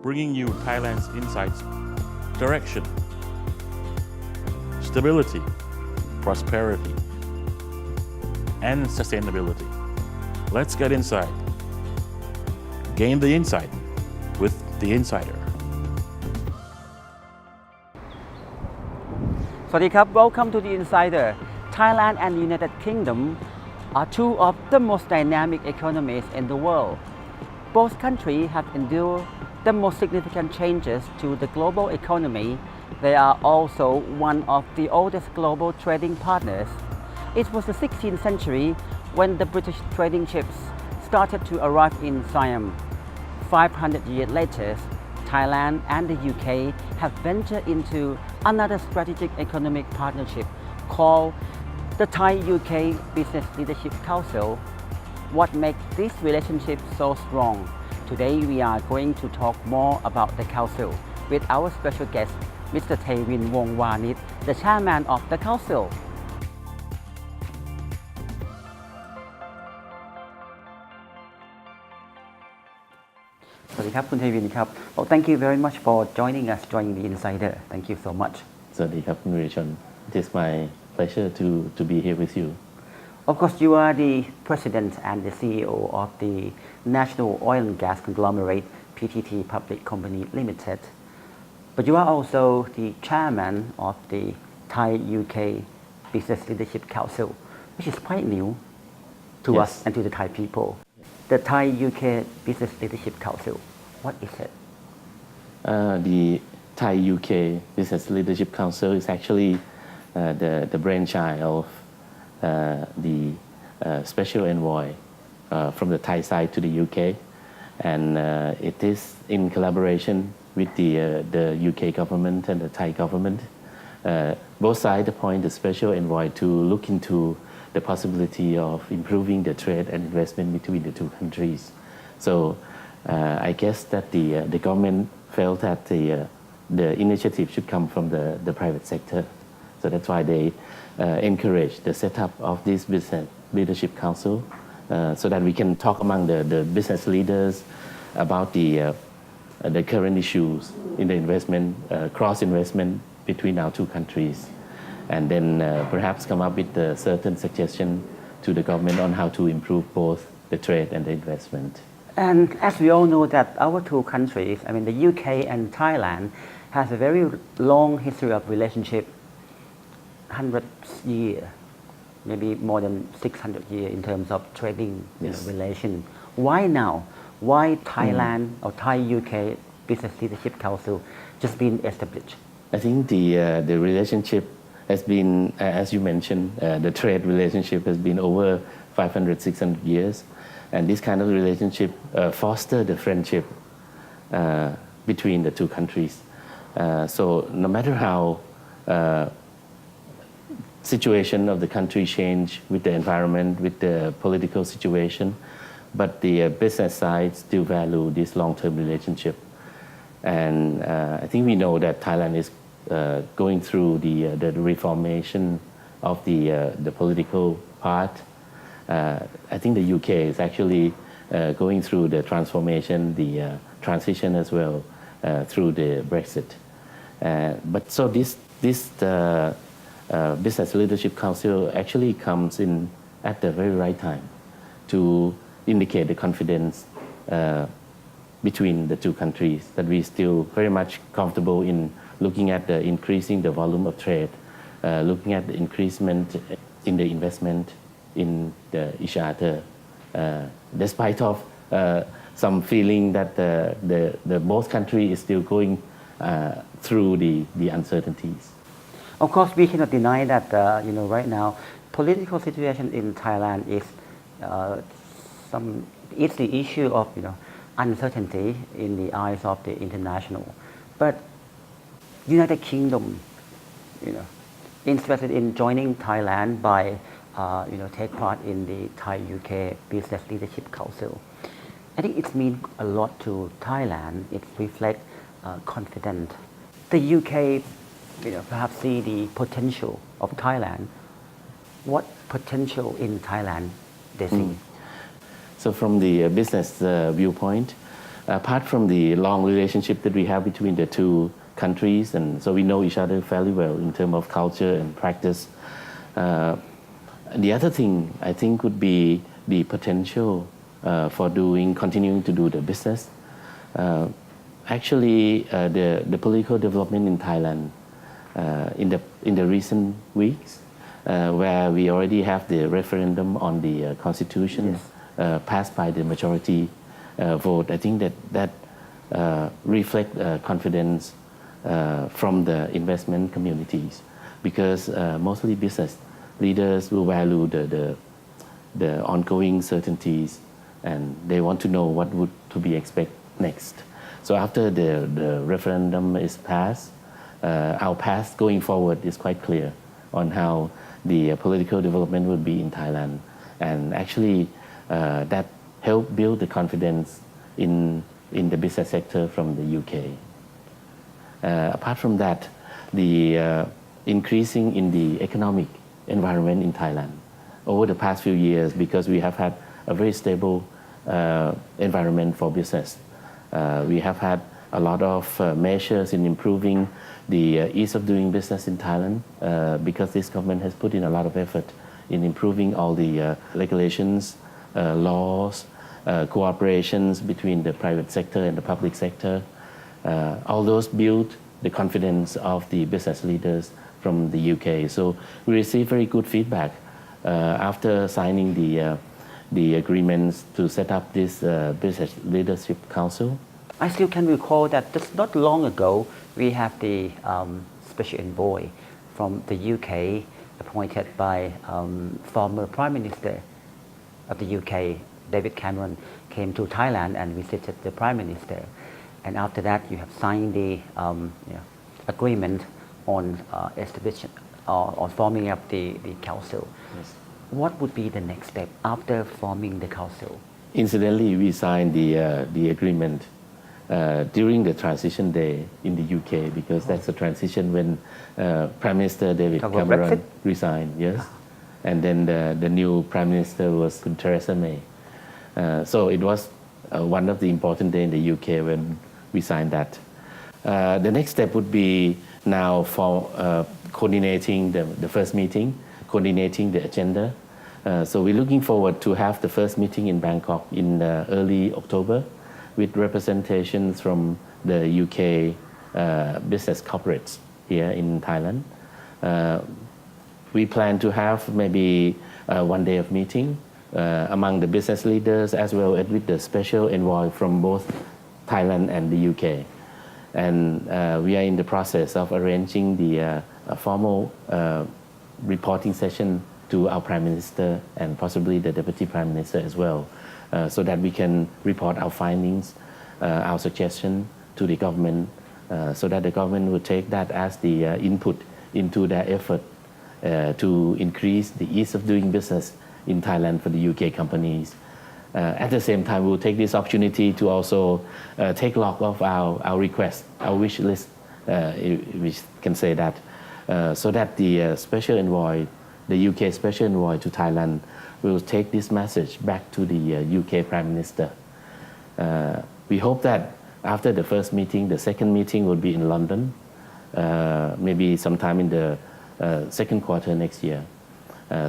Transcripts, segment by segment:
bringing you Thailand's insights, direction, stability, prosperity, and sustainability. Let's get inside. Gain the insight with the Insider. สวัสดีครับ Welcome to the Insider. Thailand and the United Kingdom are two of the most dynamic economies in the world. Both countries have endured the most significant changes to the global economy. They are also one of the oldest global trading partners. It was the 16th century when the British trading ships started to arrive in Siam. 500 years later, Thailand and the UK have ventured into another strategic economic partnership called the Thai-UK Business Leadership Council. What makes this relationship so strong? Today we are going to talk more about the council with our special guest, Mr. Tevin Vongvanich, the chairman of the council. Well, thank you very much for joining us, joining the Insider. Thank you so much. สวัสดีครับคุณวิริชน It is my pleasure to be here with you. Of course, you are the president and the CEO of the National Oil and Gas Conglomerate PTT Public Company Limited. But you are also the chairman of the Thai-UK Business Leadership Council, which is quite new to Yes. us and to the Thai people. The Thai-UK Business Leadership Council, what is it? The Thai-UK Business Leadership Council is actually the brainchild of the special envoy from the Thai side to the UK, and it is in collaboration with the UK government and the Thai government. Both sides appoint the special envoy to look into the possibility of improving the trade and investment between the two countries. So I guess that the government felt that the initiative should come from the private sector. So that's why they encourage the setup of this business leadership council so that we can talk among the business leaders about the current issues in the investment, cross investment between our two countries, and then perhaps come up with a certain suggestion to the government on how to improve both the trade and the investment. And as we all know that our two countries, I mean the UK and Thailand, has a very long history of relationship, 100 years, maybe more than 600 years in terms of trading relation. Why now? Why Thailand or Thai-UK Business Leadership Council just been established? I think the relationship has been, as you mentioned, the trade relationship has been over 500, 600 years. And this kind of relationship foster the friendship between the two countries. So no matter how situation of the country change with the environment, with the political situation, but the business side still value this long-term relationship. And I think we know that Thailand is going through the reformation of the political part. I think the UK is actually going through the transformation, the transition as well through the Brexit. But so this Business Leadership Council actually comes in at the very right time to indicate the confidence between the two countries, that we still very much comfortable in looking at the increasing the volume of trade, looking at the increasement in the investment in each other, despite of some feeling that the both country is still going through the uncertainties. Of course, we cannot deny that right now political situation in Thailand is it's the issue of uncertainty in the eyes of the international. But United Kingdom, interested in joining Thailand by take part in the Thai-UK Business Leadership Council. I think it means a lot to Thailand. It reflects confidence. The UK, perhaps see the potential of Thailand. What potential in Thailand they see? So from the business viewpoint, apart from the long relationship that we have between the two countries, and so we know each other fairly well in terms of culture and practice. The other thing I think would be the potential for continuing to do the business. Actually, the political development in Thailand in the recent weeks, where we already have the referendum on the constitution passed by the majority vote, I think that reflect confidence from the investment communities, because mostly business leaders will value the ongoing certainties, and they want to know what would to be expected next. So after the referendum is passed, our path going forward is quite clear on how the political development would be in Thailand, and actually that helped build the confidence in the business sector from the UK. Apart from that, the increasing in the economic environment in Thailand over the past few years, because we have had a very stable environment for business. We have had a lot of measures in improving the ease of doing business in Thailand, because this government has put in a lot of effort in improving all the regulations, laws, cooperations between the private sector and the public sector. All those build the confidence of the business leaders from the UK. So we received very good feedback after signing the agreements to set up this Business Leadership Council. I still can recall that just not long ago, we have the special envoy from the UK appointed by former Prime Minister of the UK, David Cameron, came to Thailand and visited the Prime Minister. And after that, you have signed the agreement on establishing or forming up the council. Yes. What would be the next step after forming the council? Incidentally, we signed the agreement during the transition day in the UK, because that's the transition when Prime Minister David Cameron resigned. Yes, and then the new Prime Minister was Theresa May. So it was one of the important days in the UK when we signed that. The next step would be now for coordinating the first meeting, coordinating the agenda. So we're looking forward to have the first meeting in Bangkok in early October, with representations from the UK business corporates here in Thailand. We plan to have maybe one day of meeting among the business leaders, as well as with the special envoy from both Thailand and the UK. And we are in the process of arranging the formal reporting session to our Prime Minister and possibly the Deputy Prime Minister as well, so that we can report our findings, our suggestion to the government, so that the government will take that as the input into their effort to increase the ease of doing business in Thailand for the UK companies. At the same time, we'll take this opportunity to also take log of our request, our wish list, if we can say that, so that the special envoy, the UK special envoy to Thailand, will take this message back to the UK Prime Minister. We hope that after the first meeting, the second meeting will be in London, maybe sometime in the second quarter next year.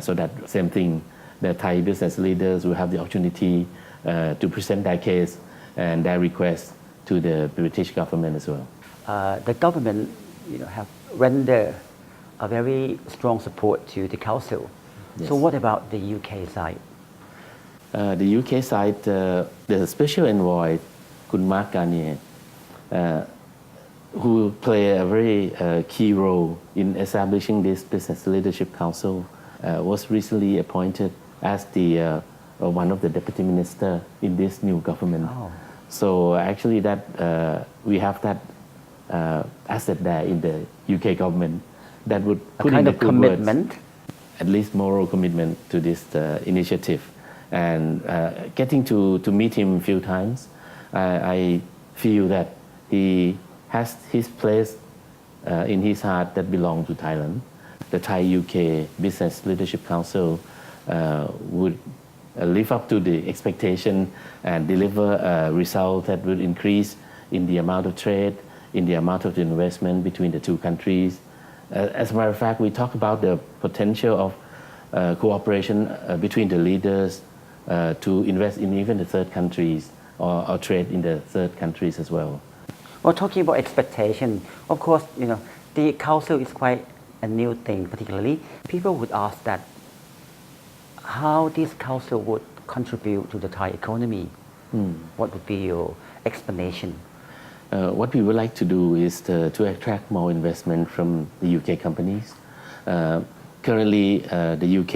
So that same thing, the Thai business leaders will have the opportunity to present their case and their request to the British government as well. The government have rendered a very strong support to the council. Yes. So what about the UK side? The UK side, the special envoy, Kun Mark Garnier, who play a very key role in establishing this Business Leadership Council, was recently appointed as the one of the deputy minister in this new government. Oh. So actually, that we have that asset there in the UK government that would put a kind in of the commitment, words, at least moral commitment to this initiative. And getting to meet him a few times, I feel that he has his place in his heart that belongs to Thailand. The Thai-UK Business Leadership Council would live up to the expectation and deliver a result that will increase in the amount of trade, in the amount of investment between the two countries. As a matter of fact, we talk about the potential of cooperation between the leaders to invest in even the third countries or trade in the third countries as well. Well, talking about expectation, of course, the council is quite a new thing, particularly. People would ask that how this council would contribute to the Thai economy. What would be your explanation? What we would like to do is to attract more investment from the UK companies. Currently, the UK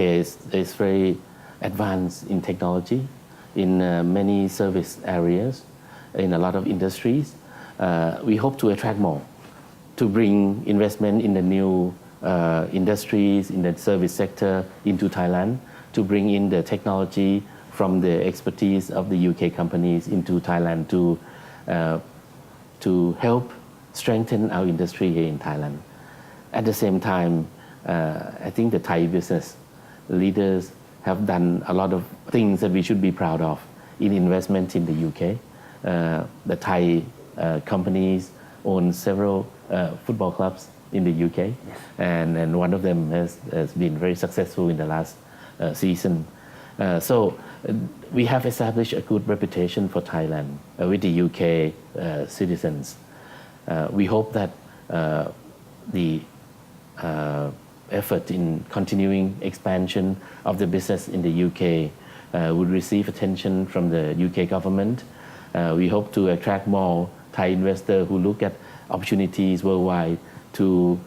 is very advanced in technology, in many service areas, in a lot of industries. We hope to attract more, to bring investment in the new industries, in the service sector into Thailand, to bring in the technology from the expertise of the UK companies into Thailand to help strengthen our industry here in Thailand. At the same time, I think the Thai business leaders have done a lot of things that we should be proud of in investment in the UK. The Thai companies own several football clubs in the UK, Yes. and one of them has been very successful in the last season. So we have established a good reputation for Thailand with the UK citizens. We hope that the effort in continuing expansion of the business in the UK would receive attention from the UK government. We hope to attract more Thai investors who look at opportunities worldwide to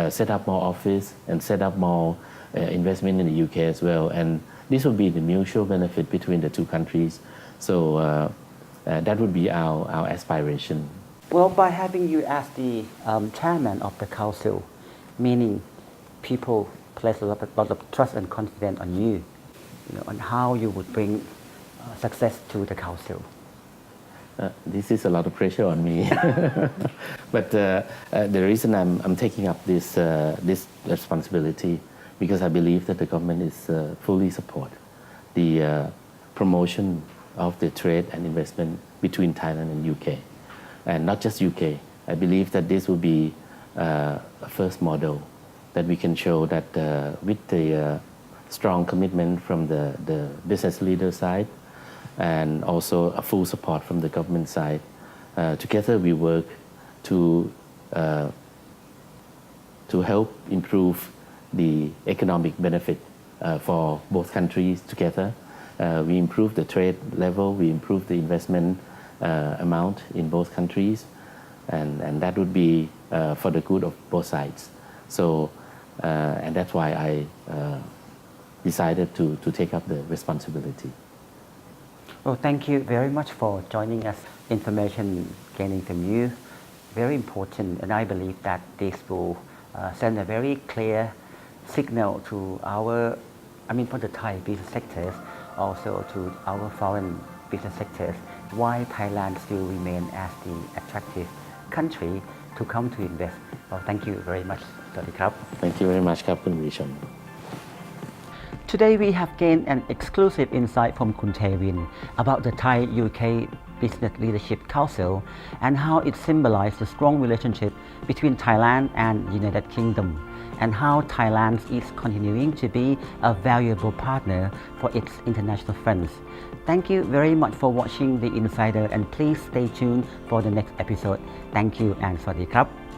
set up more office and set up more investment in the UK as well. And this will be the mutual benefit between the two countries. So that would be our aspiration. Well, by having you as the chairman of the council, meaning people place a lot of trust and confidence on you, on how you would bring success to the council. This is a lot of pressure on me. But the reason I'm taking up this responsibility, because I believe that the government is fully support the promotion of the trade and investment between Thailand and UK. And not just UK. I believe that this will be a first model that we can show that with the strong commitment from the business leader side and also a full support from the government side, together we work to help improve the economic benefit for both countries together. We improve the trade level, we improve the investment amount in both countries, and that would be for the good of both sides. So, and that's why I decided to take up the responsibility. Well, thank you very much for joining us. Information gaining from you, very important, and I believe that this will send a very clear signal to for the Thai business sectors, also to our foreign business sectors, why Thailand still remain as the attractive country to come to invest. Well, thank you very much. สวัสดีครับ Thank you very much ครับคุณวิชม Today we have gained an exclusive insight from Khun Tevin about the Thai-UK Business Leadership Council and how it symbolizes the strong relationship between Thailand and United Kingdom, and how Thailand is continuing to be a valuable partner for its international friends. Thank you very much for watching The Insider, and please stay tuned for the next episode. Thank you and สวัสดีครับ